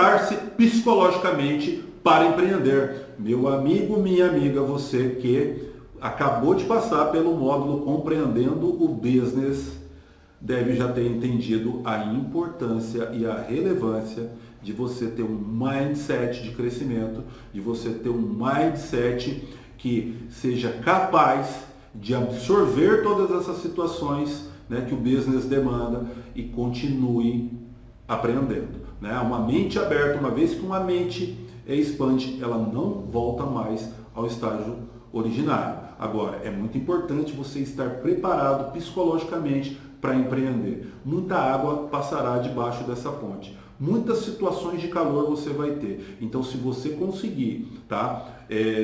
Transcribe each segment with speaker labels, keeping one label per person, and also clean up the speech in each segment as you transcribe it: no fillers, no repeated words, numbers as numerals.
Speaker 1: preparar-se psicologicamente para empreender. Meu amigo, minha amiga, você que acabou de passar pelo módulo Compreendendo o Business, deve já ter entendido a importância e a relevância de você ter um mindset de crescimento, de você ter um mindset que seja capaz de absorver todas essas situações, né, que o business demanda e continue aprendendo. Né? Uma mente aberta, uma vez que uma mente expande, ela não volta mais ao estágio originário. Agora, é muito importante você estar preparado psicologicamente para empreender. Muita água passará debaixo dessa ponte. Muitas situações de calor você vai ter. Então, se você conseguir,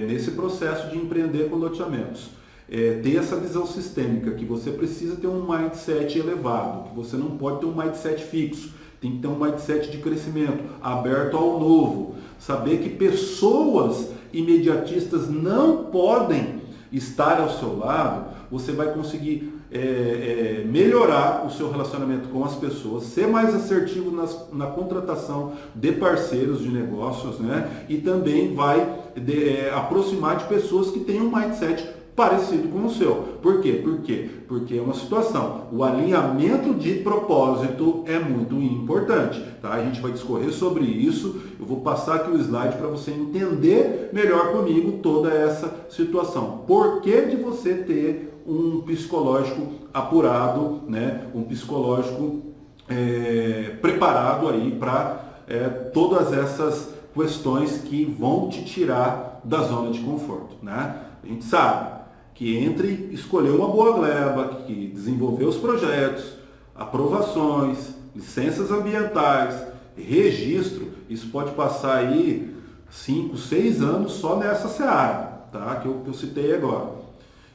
Speaker 1: nesse processo de empreender com loteamentos, ter essa visão sistêmica, que você precisa ter um mindset elevado, que você não pode ter um mindset fixo, tem que ter um mindset de crescimento, aberto ao novo. Saber que pessoas imediatistas não podem estar ao seu lado, você vai conseguir melhorar o seu relacionamento com as pessoas, ser mais assertivo na contratação de parceiros de negócios, né? E também vai aproximar de pessoas que têm um mindset parecido com o seu. Por quê? Porque é uma situação. O alinhamento de propósito é muito importante. Tá? A gente vai discorrer sobre isso. Eu vou passar aqui o slide para você entender melhor comigo toda essa situação. Por que de você ter um psicológico apurado, né? Um psicológico preparado aí para todas essas questões que vão te tirar da zona de conforto. Né? A gente sabe que entre escolher uma boa gleba, que desenvolver os projetos, aprovações, licenças ambientais, registro, isso pode passar aí 5, 6 anos só nessa seara, tá? que eu citei agora.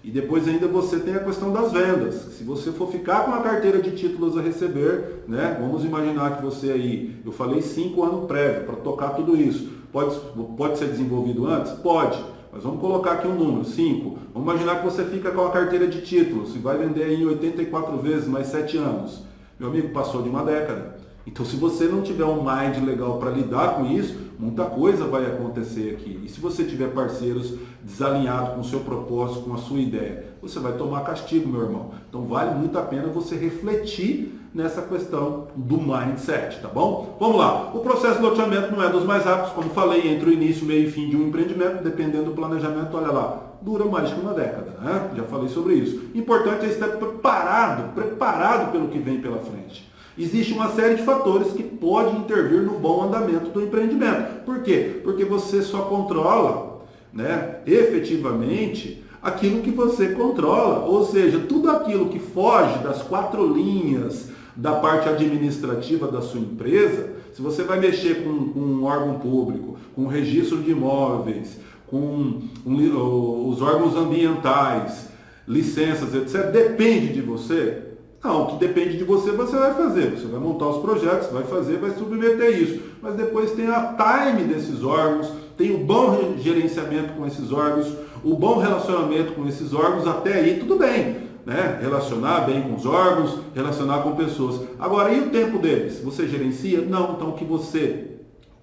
Speaker 1: E depois ainda você tem a questão das vendas. Se você for ficar com a carteira de títulos a receber, né? Vamos imaginar que você aí, eu falei 5 anos prévio para tocar tudo isso. Pode ser desenvolvido antes? Pode. Mas vamos colocar aqui um número, 5. Vamos imaginar que você fica com a carteira de títulos e vai vender aí em 84 vezes, mais 7 anos. Meu amigo, passou de uma década. Então, se você não tiver um mind legal para lidar com isso, muita coisa vai acontecer aqui. E se você tiver parceiros desalinhados com o seu propósito, com a sua ideia, você vai tomar castigo, meu irmão. Então, vale muito a pena você refletir nessa questão do mindset, tá bom? Vamos lá. O processo de loteamento não é dos mais rápidos, como falei, entre o início, meio e fim de um empreendimento, dependendo do planejamento, olha lá, dura mais de uma década, né? Já falei sobre isso. Importante é estar preparado pelo que vem pela frente. Existe uma série de fatores que podem intervir no bom andamento do empreendimento. Por quê? Porque você só controla, né, efetivamente aquilo que você controla. Ou seja, tudo aquilo que foge das 4 linhas da parte administrativa da sua empresa, se você vai mexer com um órgão público, com o registro de imóveis, com os órgãos ambientais, licenças, etc., depende de você? Não, o que depende de você, você vai fazer. Você vai montar os projetos, vai fazer, vai submeter isso. Mas depois tem a time desses órgãos, tem o bom gerenciamento com esses órgãos, o bom relacionamento com esses órgãos, até aí tudo bem. Né? Relacionar bem com os órgãos, relacionar com pessoas. Agora, e o tempo deles? Você gerencia? Não, então o que você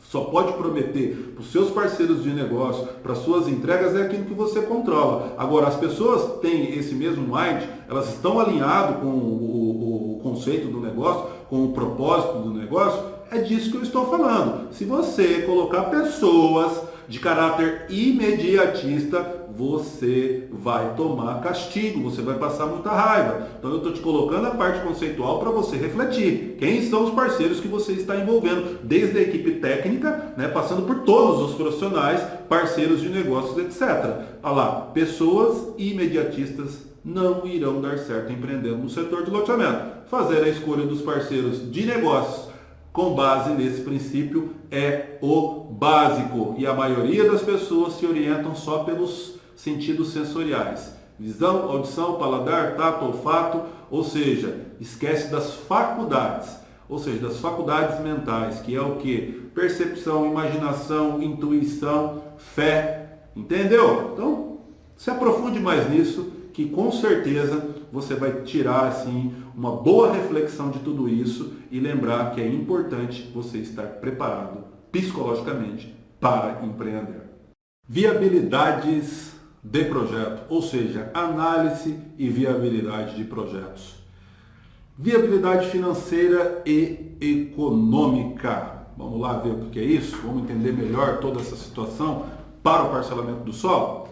Speaker 1: só pode prometer para os seus parceiros de negócio, para as suas entregas, é aquilo que você controla. Agora, as pessoas têm esse mesmo mind, elas estão alinhadas com o conceito do negócio, com o propósito do negócio, é disso que eu estou falando. Se você colocar pessoas de caráter imediatista, você vai tomar castigo, você vai passar muita raiva. Então eu estou te colocando a parte conceitual para você refletir. Quem são os parceiros que você está envolvendo? Desde a equipe técnica, né, passando por todos os profissionais, parceiros de negócios, etc. Olha lá, pessoas imediatistas não irão dar certo empreendendo no setor de loteamento. Fazer a escolha dos parceiros de negócios com base nesse princípio é o básico. E a maioria das pessoas se orientam só pelos sentidos sensoriais. Visão, audição, paladar, tato, olfato, ou seja, esquece das faculdades. Ou seja, das faculdades mentais, que é o que? Percepção, imaginação, intuição, fé. Entendeu? Então, se aprofunde mais nisso, que com certeza você vai tirar assim uma boa reflexão de tudo isso e lembrar que é importante você estar preparado psicologicamente para empreender. Viabilidades de projeto, ou seja, análise e viabilidade de projetos. Viabilidade financeira e econômica. Vamos lá ver o que é isso? Vamos entender melhor toda essa situação para o parcelamento do solo?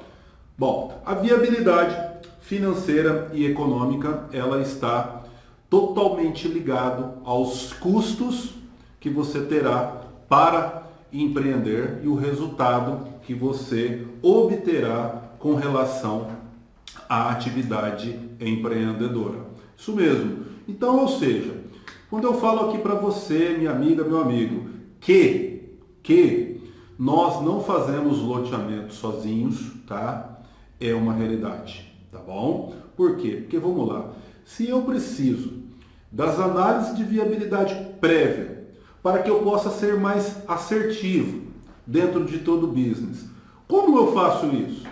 Speaker 1: Bom, a viabilidade financeira e econômica, ela está totalmente ligado aos custos que você terá para empreender e o resultado que você obterá com relação à atividade empreendedora. Isso mesmo. Então, ou seja, quando eu falo aqui para você, minha amiga, meu amigo, que nós não fazemos loteamento sozinhos, tá? É uma realidade, tá bom? Por quê? Porque vamos lá. Se eu preciso das análises de viabilidade prévia para que eu possa ser mais assertivo dentro de todo o business, como eu faço isso?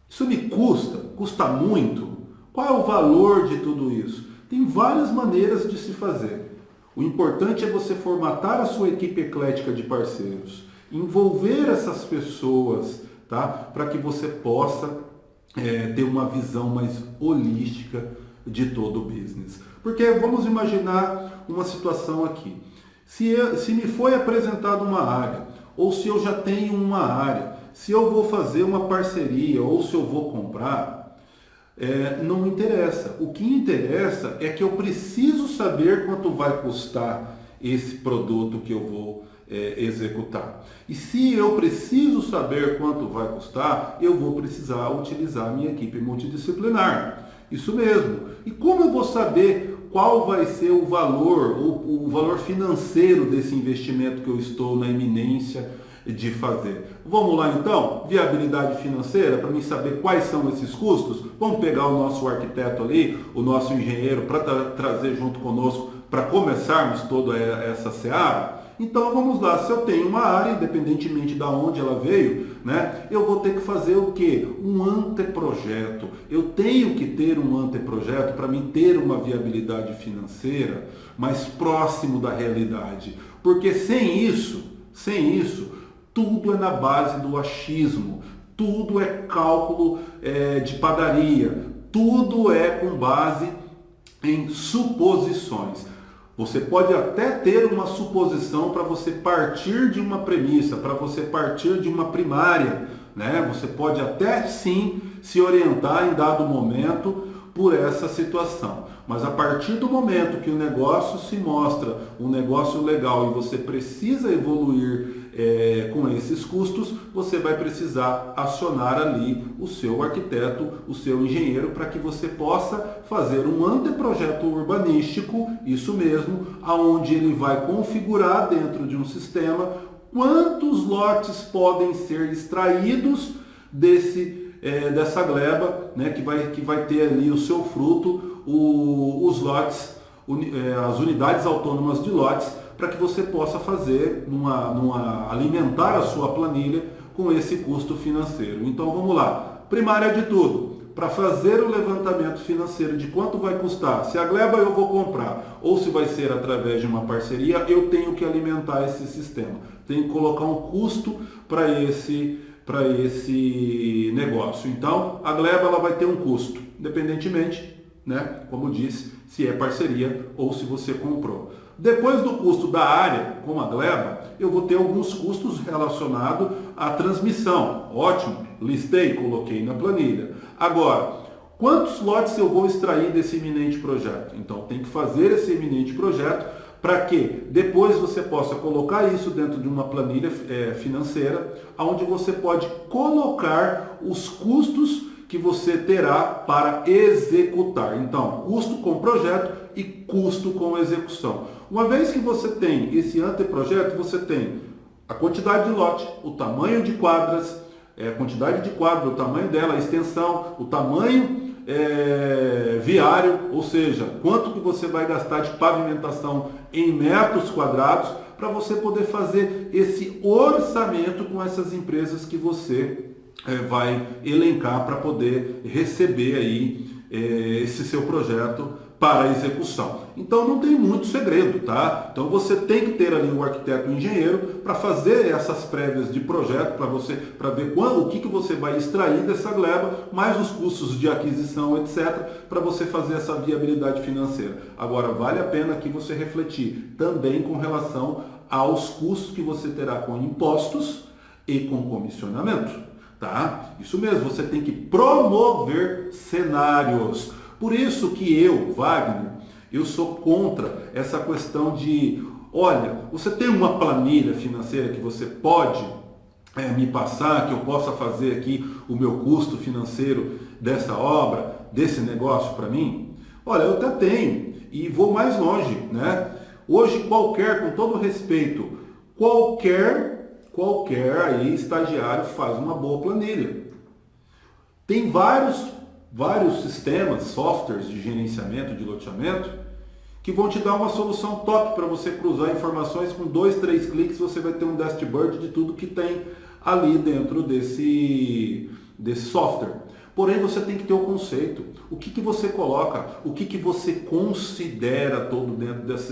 Speaker 1: Isso me custa muito? Qual é o valor de tudo isso? Tem várias maneiras de se fazer. O importante é você formatar a sua equipe eclética de parceiros, envolver essas pessoas, tá? Para que você possa ter uma visão mais holística de todo o business. Porque vamos imaginar uma situação aqui. Se me foi apresentada uma área, ou se eu já tenho uma área, se eu vou fazer uma parceria ou se eu vou comprar, não interessa. O que interessa é que eu preciso saber quanto vai custar esse produto que eu vou executar. E se eu preciso saber quanto vai custar, eu vou precisar utilizar a minha equipe multidisciplinar. Isso mesmo. E como eu vou saber qual vai ser o valor, o valor financeiro desse investimento que eu estou na iminência de fazer? Vamos lá então, viabilidade financeira, para mim saber quais são esses custos. Vamos pegar o nosso arquiteto ali, o nosso engenheiro, para trazer junto conosco, para começarmos toda essa seara. Então vamos lá, se eu tenho uma área, independentemente de onde ela veio, né, eu vou ter que fazer o quê? Um anteprojeto. Eu tenho que ter um anteprojeto para mim ter uma viabilidade financeira mais próximo da realidade. Porque sem isso, tudo é na base do achismo, tudo é cálculo de padaria, tudo é com base em suposições. Você pode até ter uma suposição para você partir de uma premissa, para você partir de uma primária, né? Você pode até sim se orientar em dado momento por essa situação. Mas a partir do momento que o negócio se mostra um negócio legal e você precisa evoluir com esses custos, você vai precisar acionar ali o seu arquiteto, o seu engenheiro, para que você possa fazer um anteprojeto urbanístico, isso mesmo, aonde ele vai configurar dentro de um sistema quantos lotes podem ser extraídos dessa gleba, né, que vai ter ali o seu fruto, os lotes, as unidades autônomas de lotes, para que você possa fazer, alimentar a sua planilha com esse custo financeiro. Então vamos lá, primária de tudo, para fazer o levantamento financeiro de quanto vai custar, se a gleba eu vou comprar ou se vai ser através de uma parceria, eu tenho que alimentar esse sistema, tenho que colocar um custo para esse negócio. Então a gleba ela vai ter um custo, independentemente, né, como disse, se é parceria ou se você comprou. Depois do custo da área, com a gleba, eu vou ter alguns custos relacionados à transmissão. Ótimo, listei, coloquei na planilha. Agora, quantos lotes eu vou extrair desse iminente projeto? Então, tem que fazer esse iminente projeto para que depois você possa colocar isso dentro de uma planilha financeira, onde você pode colocar os custos que você terá para executar. Então, custo com projeto e custo com execução. Uma vez que você tem esse anteprojeto, você tem a quantidade de lote, o tamanho de quadras, a quantidade de quadra, o tamanho dela, a extensão, o tamanho viário, ou seja, quanto que você vai gastar de pavimentação em metros quadrados, para você poder fazer esse orçamento com essas empresas que você vai elencar para poder receber aí esse seu projeto para a execução. Então não tem muito segredo, tá? Então você tem que ter ali um arquiteto e um engenheiro para fazer essas prévias de projeto, para ver o que você vai extrair dessa gleba, mais os custos de aquisição, etc., para você fazer essa viabilidade financeira. Agora, vale a pena aqui você refletir também com relação aos custos que você terá com impostos e com comissionamento, tá? Isso mesmo, você tem que promover cenários. Por isso que eu, Wagner, eu sou contra essa questão de, olha, você tem uma planilha financeira que você pode me passar, que eu possa fazer aqui o meu custo financeiro dessa obra, desse negócio para mim? Olha, eu até tenho e vou mais longe, né? Hoje com todo respeito, qualquer aí estagiário faz uma boa planilha. Tem vários sistemas, softwares de gerenciamento, de loteamento, que vão te dar uma solução top para você cruzar informações com 2, 3 cliques, você vai ter um dashboard de tudo que tem ali dentro desse software. Porém, você tem que ter o conceito. O que você coloca, o que você considera todo dentro dessa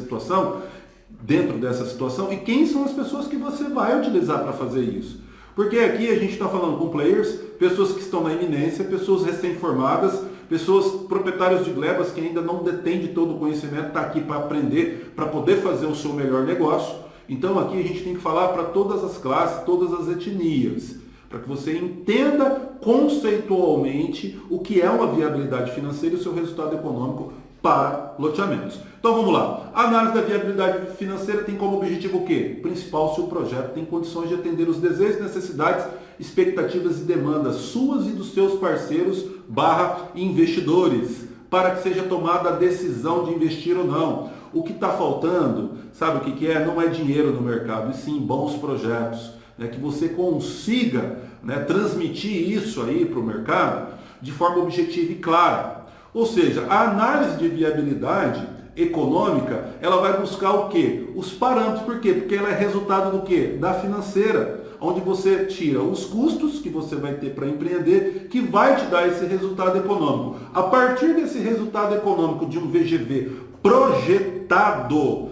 Speaker 1: situação e quem são as pessoas que você vai utilizar para fazer isso. Porque aqui a gente está falando com players, pessoas que estão na iminência, pessoas recém-formadas, pessoas proprietários de glebas que ainda não detêm de todo o conhecimento, está aqui para aprender, para poder fazer o seu melhor negócio. Então aqui a gente tem que falar para todas as classes, todas as etnias, para que você entenda conceitualmente o que é uma viabilidade financeira e o seu resultado econômico para loteamentos. Então vamos lá. A análise da viabilidade financeira tem como objetivo o quê? Principal, se o projeto tem condições de atender os desejos, necessidades, expectativas e demandas suas e dos seus parceiros / investidores, para que seja tomada a decisão de investir ou não. O que está faltando, sabe o que é? Não é dinheiro no mercado, e sim bons projetos. Que você consiga transmitir isso aí para o mercado de forma objetiva e clara. Ou seja, a análise de viabilidade econômica, ela vai buscar o quê? Os parâmetros. Por quê? Porque ela é resultado do quê? Da financeira, onde você tira os custos que você vai ter para empreender, que vai te dar esse resultado econômico. A partir desse resultado econômico de um VGV projetado,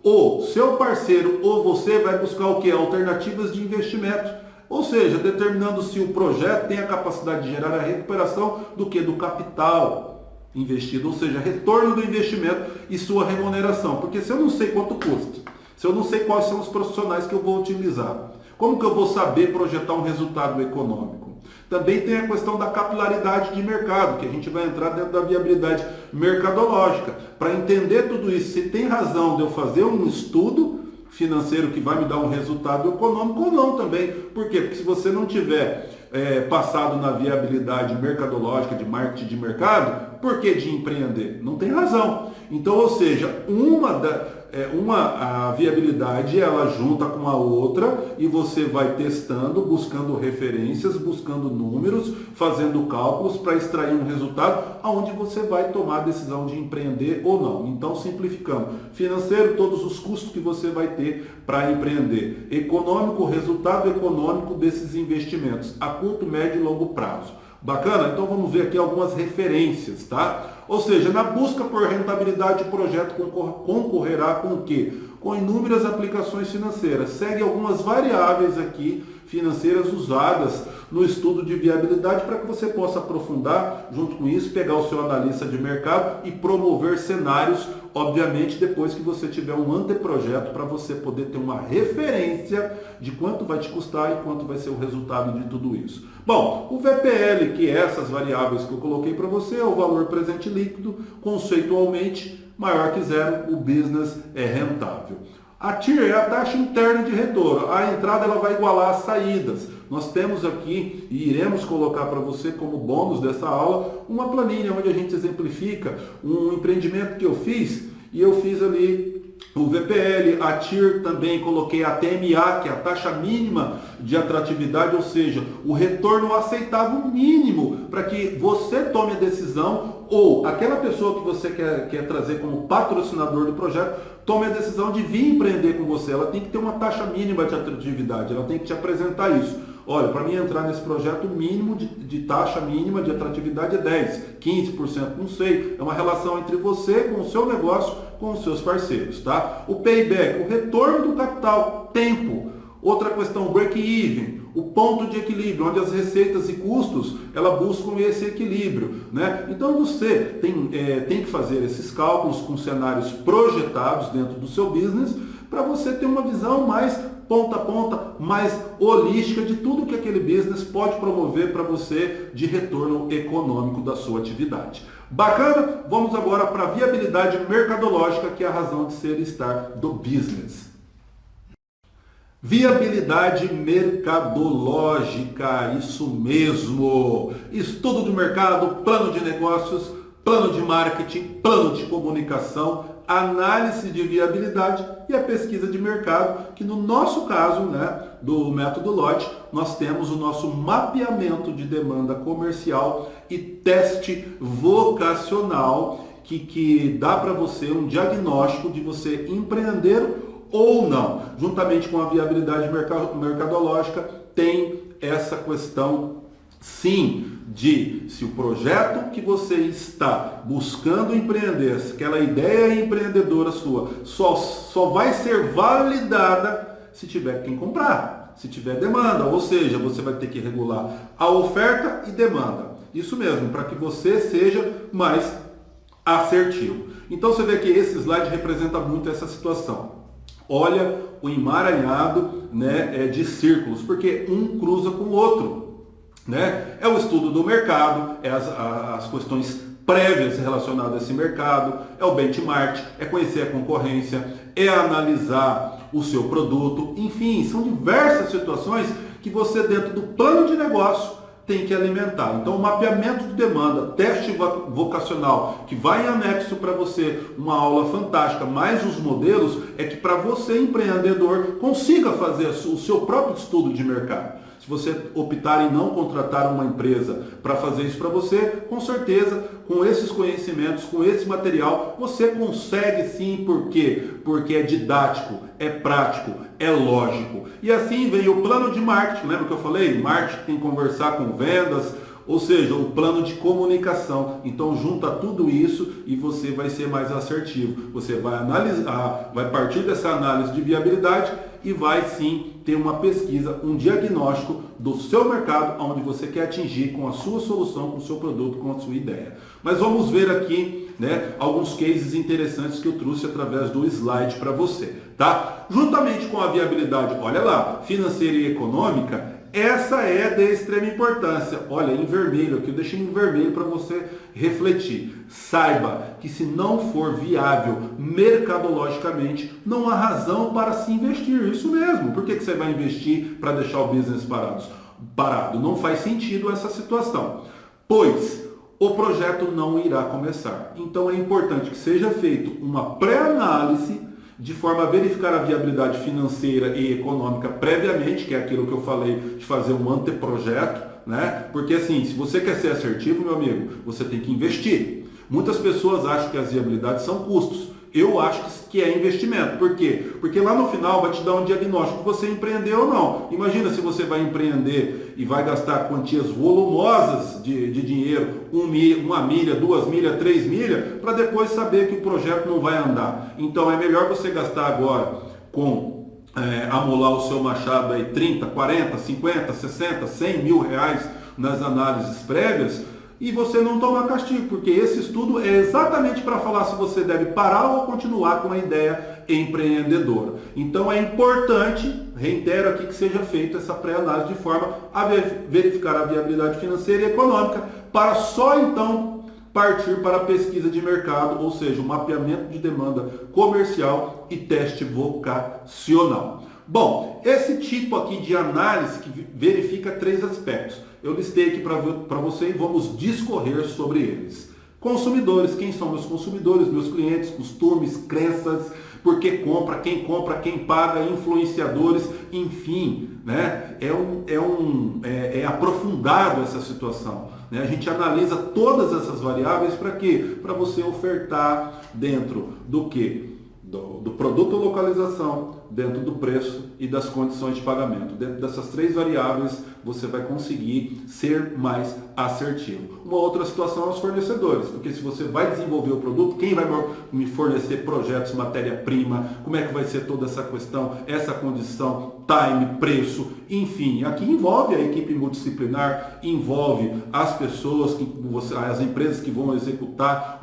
Speaker 1: o seu parceiro ou você vai buscar o quê? Alternativas de investimento. Ou seja, determinando se o projeto tem a capacidade de gerar a recuperação do que? Do capital investido, ou seja, retorno do investimento e sua remuneração. Porque se eu não sei quanto custa, se eu não sei quais são os profissionais que eu vou utilizar, como que eu vou saber projetar um resultado econômico? Também tem a questão da capilaridade de mercado, que a gente vai entrar dentro da viabilidade mercadológica, para entender tudo isso, se tem razão de eu fazer um estudo financeiro que vai me dar um resultado econômico ou não também. Por quê? Porque se você não tiver passado na viabilidade mercadológica, de marketing de mercado, por que de empreender? Não tem razão. Então, ou seja, a viabilidade ela junta com a outra e você vai testando, buscando referências, buscando números, fazendo cálculos para extrair um resultado aonde você vai tomar a decisão de empreender ou não. Então, simplificando, financeiro, todos os custos que você vai ter para empreender. Econômico, resultado econômico desses investimentos a curto, médio e longo prazo. Bacana? Então vamos ver aqui algumas referências, tá? Ou seja, na busca por rentabilidade, o projeto concorrerá com o quê? Com inúmeras aplicações financeiras. Segue algumas variáveis aqui financeiras usadas no estudo de viabilidade para que você possa aprofundar junto com isso, pegar o seu analista de mercado e promover cenários, obviamente depois que você tiver um anteprojeto para você poder ter uma referência de quanto vai te custar e quanto vai ser o resultado de tudo isso. Bom, o VPL, que é essas variáveis que eu coloquei para você, é o valor presente líquido, conceitualmente maior que zero, o business é rentável. A TIR é a taxa interna de retorno. A entrada ela vai igualar as saídas. Nós temos aqui, e iremos colocar para você como bônus dessa aula, uma planilha onde a gente exemplifica um empreendimento que eu fiz, e eu fiz ali o VPL, a TIR também, coloquei a TMA, que é a taxa mínima de atratividade, ou seja, o retorno aceitável mínimo para que você tome a decisão ou aquela pessoa que você quer trazer como patrocinador do projeto tome a decisão de vir empreender com você. Ela tem que ter uma taxa mínima de atratividade, ela tem que te apresentar isso. Olha, para mim entrar nesse projeto, o mínimo de taxa mínima de atratividade é 10, 15%, não sei. É uma relação entre você com o seu negócio, com os seus parceiros, tá? O payback, o retorno do capital, tempo. Outra questão, break-even, o ponto de equilíbrio, onde as receitas e custos, ela buscam esse equilíbrio, né? Então você tem que fazer esses cálculos com cenários projetados dentro do seu business para você ter uma visão mais ponta a ponta, mais holística de tudo que aquele business pode promover para você de retorno econômico da sua atividade. Bacana? Vamos agora para a viabilidade mercadológica, que é a razão de ser e estar do business. Viabilidade mercadológica, isso mesmo. Estudo de mercado, plano de negócios, plano de marketing, plano de comunicação, análise de viabilidade e a pesquisa de mercado, que no nosso caso, né, do método LOT, nós temos o nosso mapeamento de demanda comercial e teste vocacional, que dá para você um diagnóstico de você empreender ou não. Juntamente com a viabilidade mercadológica, tem essa questão, sim, de se o projeto que você está buscando empreender, aquela ideia empreendedora sua, só vai ser validada se tiver quem comprar, se tiver demanda, ou seja, você vai ter que regular a oferta e demanda. Isso mesmo, para que você seja mais assertivo. Então você vê que esse slide representa muito essa situação. Olha o emaranhado, né, de círculos, porque um cruza com o outro, né? É o estudo do mercado, é as questões prévias relacionadas a esse mercado, é o benchmark, é conhecer a concorrência, é analisar o seu produto, enfim, são diversas situações que você dentro do plano de negócio tem que alimentar. Então, o mapeamento de demanda, teste vocacional, que vai em anexo para você, uma aula fantástica, mais os modelos, é que para você, empreendedor, consiga fazer o seu próprio estudo de mercado. Se você optar em não contratar uma empresa para fazer isso para você, com certeza, com esses conhecimentos, com esse material, você consegue sim. Por quê? Porque é didático, é prático, é lógico. E assim vem o plano de marketing. Lembra que eu falei? Marketing tem que conversar com vendas, ou seja, o plano de comunicação. Então junta tudo isso e você vai ser mais assertivo. Você vai analisar, vai partir dessa análise de viabilidade e vai sim ter uma pesquisa, um diagnóstico do seu mercado, onde você quer atingir com a sua solução, com o seu produto, com a sua ideia. Mas vamos ver aqui, né, alguns cases interessantes que eu trouxe através do slide para você, tá? Juntamente com a viabilidade, olha lá, financeira e econômica, essa é de extrema importância. Olha, em vermelho aqui, eu deixei em vermelho para você refletir. Saiba que se não for viável mercadologicamente, não há razão para se investir. Isso mesmo. Por que você vai investir para deixar o business parado? Não faz sentido essa situação, pois o projeto não irá começar. Então é importante que seja feito uma pré-análise de forma a verificar a viabilidade financeira e econômica previamente, que é aquilo que eu falei de fazer um anteprojeto, né? Porque assim, se você quer ser assertivo, meu amigo, você tem que investir. Muitas pessoas acham que as viabilidades são custos. Eu acho que é investimento. Por quê? Porque lá no final vai te dar um diagnóstico se você empreendeu ou não. Imagina se você vai empreender e vai gastar quantias volumosas de dinheiro, 1 milha, 2 milhas, 3 milhas, para depois saber que o projeto não vai andar. Então é melhor você gastar agora com amolar o seu machado aí 30, 40, 50, 60, 100 mil reais nas análises prévias, e você não tomar castigo, porque esse estudo é exatamente para falar se você deve parar ou continuar com a ideia empreendedora. Então é importante, reitero aqui, que seja feita essa pré-análise de forma a verificar a viabilidade financeira e econômica, para só então partir para a pesquisa de mercado, ou seja, o mapeamento de demanda comercial e teste vocacional. Bom, esse tipo aqui de análise que verifica 3 aspectos. Eu listei aqui para você e vamos discorrer sobre eles. Consumidores, quem são meus consumidores, meus clientes, costumes, crenças, por que compra, quem paga, influenciadores, enfim, né? É aprofundado essa situação, né? A gente analisa todas essas variáveis para quê? Para você ofertar dentro do quê? Do produto ou localização, dentro do preço e das condições de pagamento. Dentro dessas três variáveis, você vai conseguir ser mais assertivo. Uma outra situação é os fornecedores, porque se você vai desenvolver o produto, quem vai me fornecer projetos, matéria-prima, como é que vai ser toda essa questão, essa condição, time, preço, enfim. Aqui envolve a equipe multidisciplinar, envolve as pessoas, as empresas que vão executar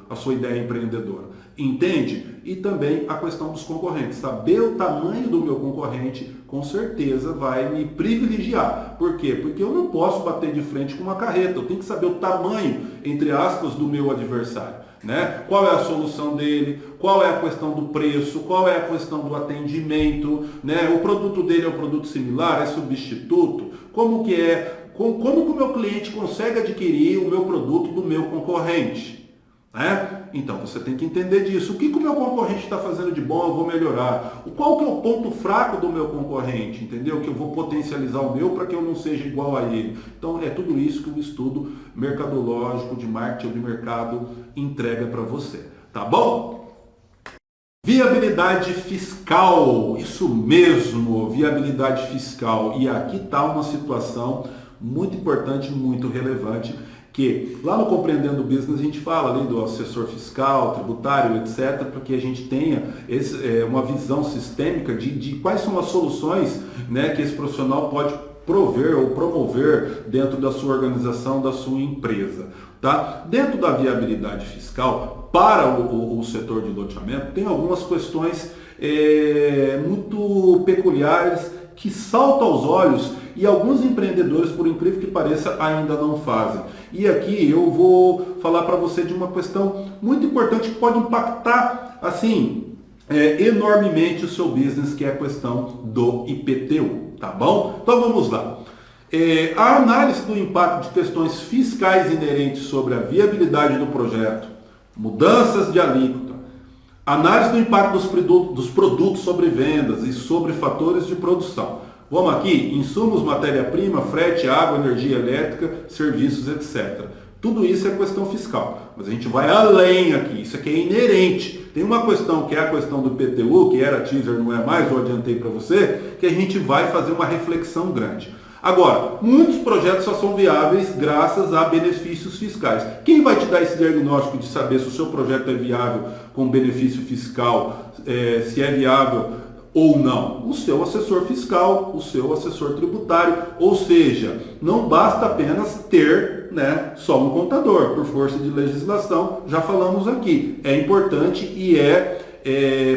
Speaker 1: a sua ideia empreendedora. Entende? E também a questão dos concorrentes. Saber o tamanho do meu concorrente, com certeza vai me privilegiar. Por quê? Porque eu não posso bater de frente com uma carreta. Eu tenho que saber o tamanho, entre aspas, do meu adversário. Né? Qual é a solução dele? Qual é a questão do preço? Qual é a questão do atendimento? Né? O produto dele é um produto similar? É substituto? Como que é? Como que o meu cliente consegue adquirir o meu produto do meu concorrente? Né? Então você tem que entender disso. O que o meu concorrente está fazendo de bom, eu vou melhorar. Qual que é o ponto fraco do meu concorrente? Entendeu? Que eu vou potencializar o meu para que eu não seja igual a ele. Então é tudo isso que o estudo mercadológico de marketing ou de mercado entrega para você. Tá bom? Viabilidade fiscal. Isso mesmo, viabilidade fiscal. E aqui está uma situação muito importante, muito relevante, que lá no Compreendendo Business a gente fala ali do assessor fiscal, tributário, etc., para que a gente tenha uma visão sistêmica de quais são as soluções, né, que esse profissional pode prover ou promover dentro da sua organização, da sua empresa. Tá? Dentro da viabilidade fiscal, para o setor de loteamento, tem algumas questões muito peculiares que saltam aos olhos e alguns empreendedores, por incrível que pareça, ainda não fazem. E aqui eu vou falar para você de uma questão muito importante que pode impactar assim enormemente o seu business, que é a questão do IPTU, tá bom? Então vamos lá. A análise do impacto de questões fiscais inerentes sobre a viabilidade do projeto, mudanças de alíquota, análise do impacto dos produtos sobre vendas e sobre fatores de produção. Vamos aqui, insumos, matéria-prima, frete, água, energia elétrica, serviços, etc. Tudo isso é questão fiscal, mas a gente vai além aqui, isso aqui é inerente. Tem uma questão que é a questão do IPTU, que era teaser, não é mais, eu adiantei para você, que a gente vai fazer uma reflexão grande. Agora, muitos projetos só são viáveis graças a benefícios fiscais. Quem vai te dar esse diagnóstico de saber se o seu projeto é viável com benefício fiscal, se é viável ou não? O seu assessor fiscal, o seu assessor tributário. Ou seja, não basta apenas ter, né, só um contador, por força de legislação, já falamos aqui. É importante e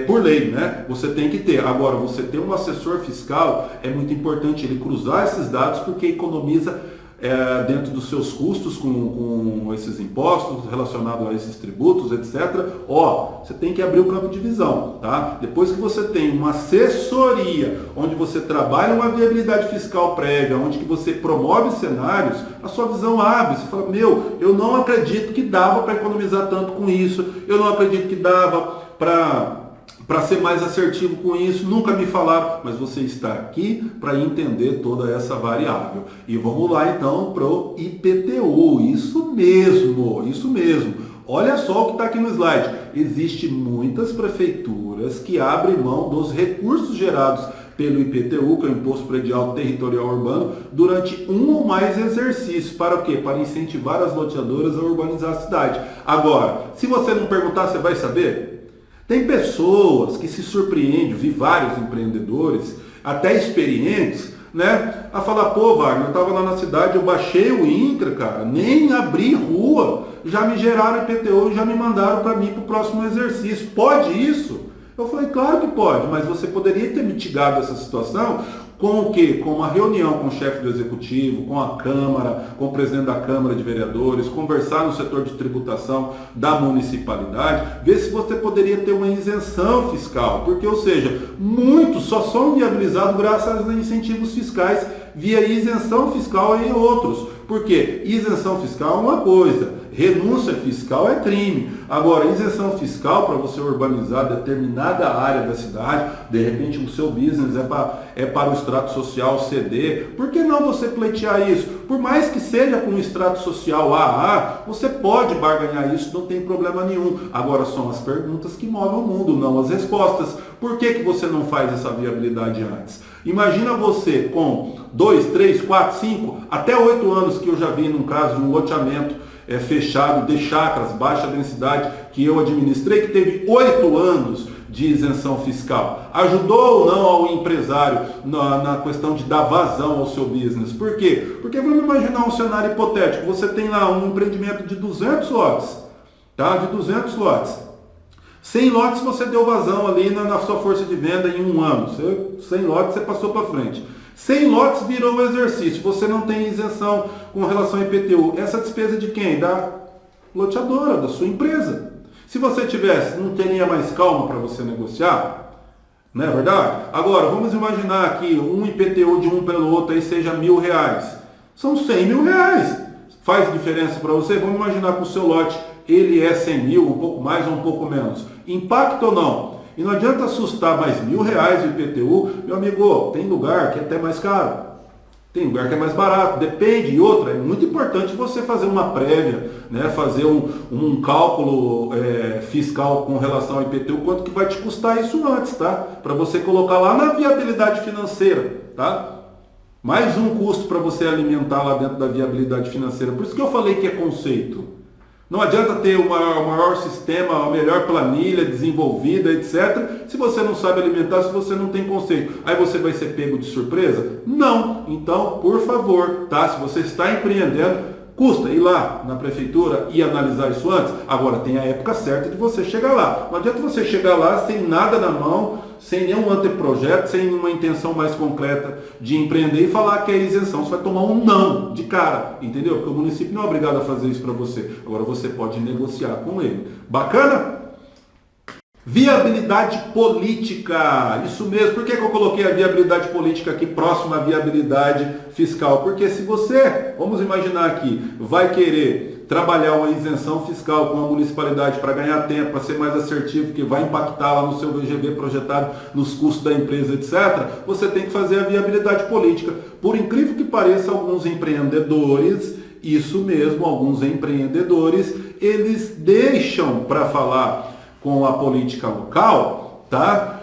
Speaker 1: por lei, né? Você tem que ter. Agora, você ter um assessor fiscal é muito importante ele cruzar esses dados, porque economiza dentro dos seus custos com esses impostos relacionados a esses tributos, etc. Você tem que abrir o campo de visão, tá? Depois que você tem uma assessoria, onde você trabalha uma viabilidade fiscal prévia, onde que você promove cenários, a sua visão abre. Você fala, eu não acredito que dava para economizar tanto com isso, eu não acredito que dava para ser mais assertivo com isso, nunca me falaram, mas você está aqui para entender toda essa variável. E vamos lá então para o IPTU, isso mesmo. Olha só o que está aqui no slide. Existem muitas prefeituras que abrem mão dos recursos gerados pelo IPTU, que é o Imposto Predial Territorial Urbano, durante um ou mais exercícios. Para o quê? Para incentivar as loteadoras a urbanizar a cidade. Agora, se você não perguntar, você vai saber? Tem pessoas que se surpreendem, vi vários empreendedores, até experientes, né? A falar, Wagner, eu estava lá na cidade, eu baixei o INCRA, cara, nem abri rua, já me geraram IPTU e já me mandaram para mim para o próximo exercício. Pode isso? Eu falei, claro que pode, mas você poderia ter mitigado essa situação com o quê? Com uma reunião com o chefe do executivo, com a Câmara, com o presidente da Câmara de Vereadores, conversar no setor de tributação da municipalidade, ver se você poderia ter uma isenção fiscal, porque, ou seja, muitos só são viabilizados graças a incentivos fiscais via isenção fiscal e outros. Porque isenção fiscal é uma coisa, renúncia fiscal é crime. Agora, isenção fiscal para você urbanizar determinada área da cidade, de repente o seu business é para o extrato social CD, por que não você pleitear isso? Por mais que seja com o extrato social AA, você pode barganhar isso, não tem problema nenhum. Agora, são as perguntas que movem o mundo, não as respostas. Por que você não faz essa viabilidade antes? Imagina você com 2, 3, 4, 5, até 8 anos que eu já vi num caso de um loteamento fechado de chácaras, baixa densidade, que eu administrei, que teve 8 anos de isenção fiscal. Ajudou ou não ao empresário na questão de dar vazão ao seu business? Por quê? Porque vamos imaginar um cenário hipotético. Você tem lá um empreendimento de 200 lotes, tá? De 200 lotes. 100 lotes você deu vazão ali na sua força de venda em um ano. 100 lotes você passou para frente. 100 lotes virou um exercício. Você não tem isenção com relação ao IPTU. Essa despesa de quem? Da loteadora, da sua empresa. Se você tivesse, não teria mais calma para você negociar? Não é verdade? Agora, vamos imaginar que um IPTU de um pelo outro aí seja R$1.000. São R$100.000. Faz diferença para você? Vamos imaginar que o seu lote ele é 100 mil, um pouco mais ou um pouco menos. Impacto ou não? E não adianta assustar mais R$1.000 o IPTU. Meu amigo, tem lugar que é até mais caro. Tem lugar que é mais barato, depende. E outra, é muito importante você fazer uma prévia, né? Fazer um cálculo fiscal com relação ao IPTU, quanto que vai te custar isso antes, tá? Para você colocar lá na viabilidade financeira, tá? Mais um custo para você alimentar lá dentro da viabilidade financeira. Por isso que eu falei que é conceito. Não adianta ter o maior sistema, a melhor planilha desenvolvida, etc. Se você não sabe alimentar, se você não tem conceito. Aí você vai ser pego de surpresa? Não. Então, por favor, tá? Se você está empreendendo, custa ir lá na prefeitura e analisar isso antes. Agora, tem a época certa de você chegar lá. Não adianta você chegar lá sem nada na mão, sem nenhum anteprojeto, sem uma intenção mais concreta de empreender e falar que é isenção. Você vai tomar um não de cara, entendeu? Porque o município não é obrigado a fazer isso para você. Agora você pode negociar com ele. Bacana? Viabilidade política, isso mesmo. Por que eu coloquei a viabilidade política aqui próximo à viabilidade fiscal? Porque se você, vamos imaginar aqui, vai querer trabalhar uma isenção fiscal com a municipalidade para ganhar tempo, para ser mais assertivo, que vai impactar lá no seu VGV projetado, nos custos da empresa, etc., você tem que fazer a viabilidade política. Por incrível que pareça, alguns empreendedores, isso mesmo, alguns empreendedores, eles deixam para falar com a política local, tá?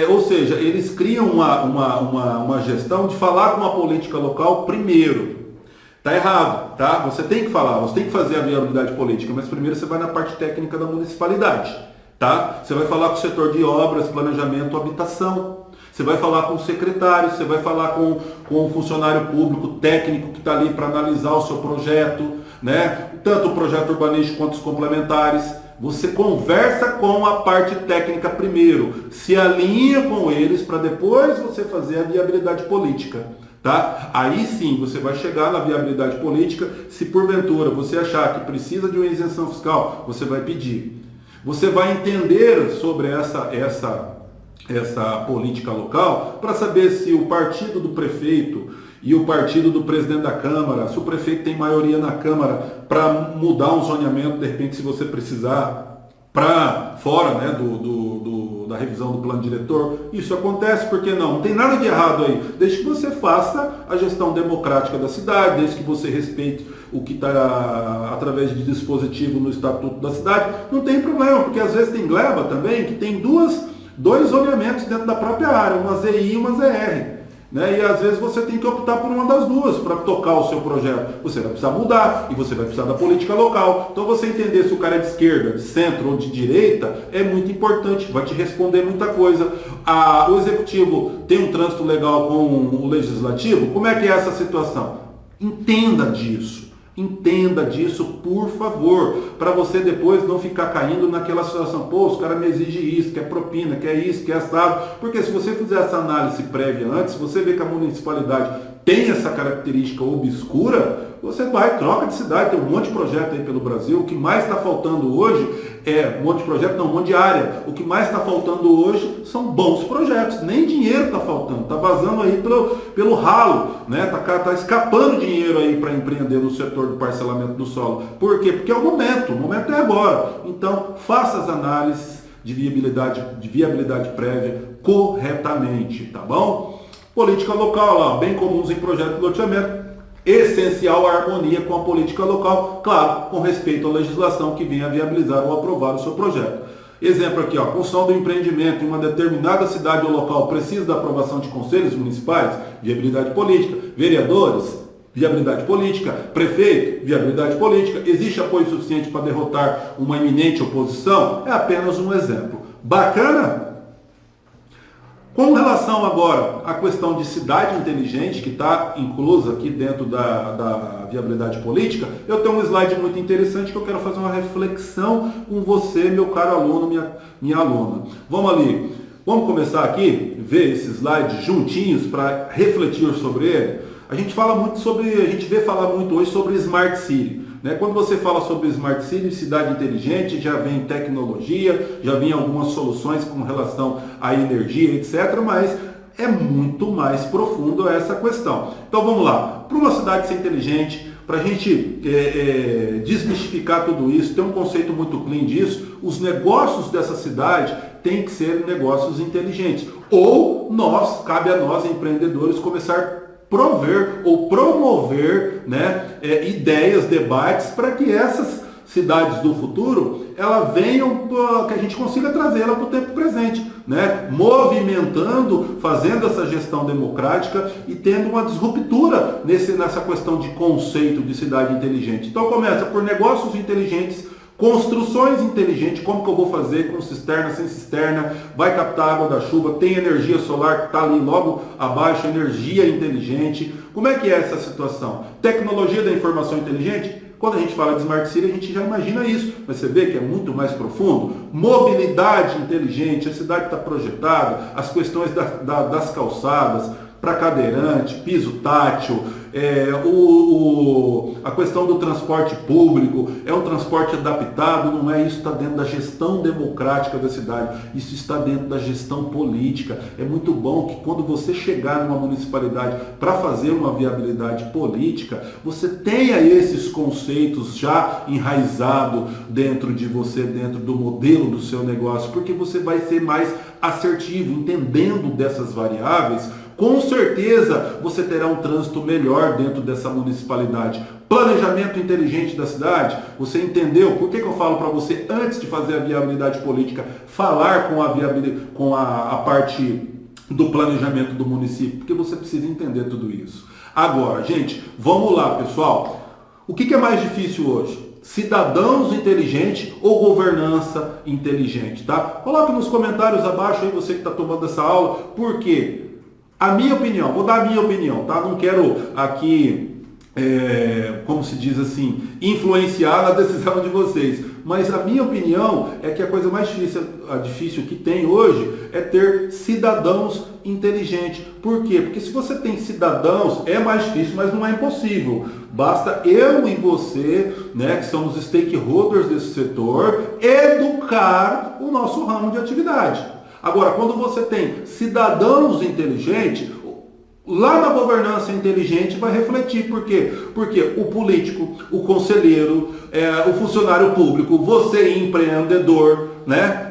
Speaker 1: Ou seja, eles criam uma gestão de falar com a política local primeiro. Tá errado, tá? Você tem que falar, você tem que fazer a viabilidade política, mas primeiro você vai na parte técnica da municipalidade, tá? Você vai falar com o setor de obras, planejamento, habitação. Você vai falar com o secretário, você vai falar com o funcionário público técnico que está ali para analisar o seu projeto, né? Tanto o projeto urbanístico quanto os complementares. Você conversa com a parte técnica primeiro, se alinha com eles para depois você fazer a viabilidade política, tá? Aí sim você vai chegar na viabilidade política. Se porventura você achar que precisa de uma isenção fiscal, você vai pedir. Você vai entender sobre essa política local para saber se o partido do prefeito e o partido do presidente da Câmara, se o prefeito tem maioria na Câmara para mudar um zoneamento, de repente, se você precisar, para fora, né, da revisão do plano diretor. Isso acontece, por que não? Não tem nada de errado aí, desde que você faça a gestão democrática da cidade, desde que você respeite o que está através de dispositivo no estatuto da cidade, não tem problema, porque às vezes tem gleba também, que tem dois zoneamentos dentro da própria área, uma ZI e uma ZR. Né? E às vezes você tem que optar por uma das duas para tocar o seu projeto. Você vai precisar mudar e você vai precisar da política local. Então você entender se o cara é de esquerda, de centro ou de direita é muito importante, vai te responder muita coisa. O executivo tem um trânsito legal com o legislativo? Como é que é essa situação? Entenda disso. Entenda disso, por favor, para você depois não ficar caindo naquela situação, pô, os caras me exigem isso, quer propina, quer isso, quer assado, porque se você fizer essa análise prévia antes, você vê que a municipalidade tem essa característica obscura, você vai, troca de cidade, tem um monte de projeto aí pelo Brasil. O que mais está faltando hoje um monte de projeto, não, um monte de área. O que mais está faltando hoje são bons projetos. Nem dinheiro está faltando, está vazando aí pelo ralo, né? Tá escapando dinheiro aí para empreender no setor do parcelamento do solo. Por quê? Porque é o momento é agora. Então, faça as análises de viabilidade prévia corretamente, tá bom? Política local lá, bem comuns em projeto de loteamento. Essencial a harmonia com a política local, claro, com respeito à legislação que venha a viabilizar ou aprovar o seu projeto. Exemplo aqui, construção do empreendimento em uma determinada cidade ou local precisa da aprovação de conselhos municipais, viabilidade política, vereadores, viabilidade política, prefeito, viabilidade política, existe apoio suficiente para derrotar uma iminente oposição? É apenas um exemplo. Bacana? Com relação agora à questão de cidade inteligente, que está inclusa aqui dentro da viabilidade política, eu tenho um slide muito interessante que eu quero fazer uma reflexão com você, meu caro aluno, minha aluna. Vamos ali, vamos começar aqui, ver esse slide juntinhos para refletir sobre ele. A gente vê falar muito hoje sobre Smart City. Quando você fala sobre Smart City, cidade inteligente, já vem tecnologia, já vem algumas soluções com relação à energia, etc. Mas é muito mais profundo essa questão. Então vamos lá, para uma cidade ser inteligente, para a gente desmistificar tudo isso, tem um conceito muito clean disso, os negócios dessa cidade têm que ser negócios inteligentes. Ou cabe a nós, empreendedores, começar prover ou promover ideias, debates para que essas cidades do futuro venham, que a gente consiga trazê-la para o tempo presente, movimentando, fazendo essa gestão democrática e tendo uma disruptura nessa questão de conceito de cidade inteligente. Então começa por negócios inteligentes, construções inteligentes, como que eu vou fazer com cisterna, sem cisterna, vai captar água da chuva, tem energia solar que está ali logo abaixo, energia inteligente. Como é que é essa situação? Tecnologia da informação inteligente? Quando a gente fala de Smart City, a gente já imagina isso, mas você vê que é muito mais profundo. Mobilidade inteligente, a cidade está projetada, as questões das calçadas, para cadeirante, piso tátil, a questão do transporte público, é um transporte adaptado, não é isso, está dentro da gestão democrática da cidade, isso está dentro da gestão política. É muito bom que quando você chegar numa municipalidade para fazer uma viabilidade política, você tenha esses conceitos já enraizados dentro de você, dentro do modelo do seu negócio, porque você vai ser mais assertivo, entendendo dessas variáveis. Com certeza você terá um trânsito melhor dentro dessa municipalidade. Planejamento inteligente da cidade, você entendeu? Por que eu falo para você, antes de fazer a viabilidade política, falar com a parte do planejamento do município? Porque você precisa entender tudo isso. Agora, gente, vamos lá, pessoal. O que é mais difícil hoje? Cidadãos inteligentes ou governança inteligente, tá? Coloque nos comentários abaixo aí, você que está tomando essa aula, por quê? A minha opinião, vou dar a minha opinião, tá? Não quero aqui, como se diz assim, influenciar na decisão de vocês. Mas a minha opinião é que a coisa mais difícil que tem hoje é ter cidadãos inteligentes. Por quê? Porque se você tem cidadãos, é mais difícil, mas não é impossível. Basta eu e você, que somos stakeholders desse setor, educar o nosso ramo de atividade. Agora, quando você tem cidadãos inteligentes, lá na governança inteligente vai refletir. Por quê? Porque o político, o conselheiro, o funcionário público, você empreendedor,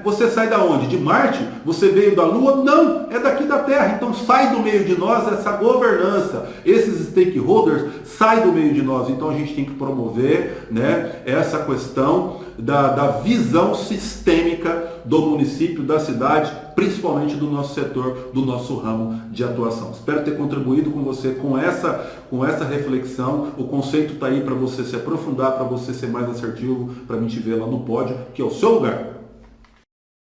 Speaker 1: você sai da onde? De Marte? Você veio da Lua? Não, é daqui da Terra. Então sai do meio de nós essa governança. Esses stakeholders saem do meio de nós. Então a gente tem que promover essa questão da visão sistêmica do município, da cidade, principalmente do nosso setor, do nosso ramo de atuação. Espero ter contribuído com você com essa reflexão. O conceito está aí para você se aprofundar, para você ser mais assertivo, para a gente ver lá no pódio, que é o seu lugar.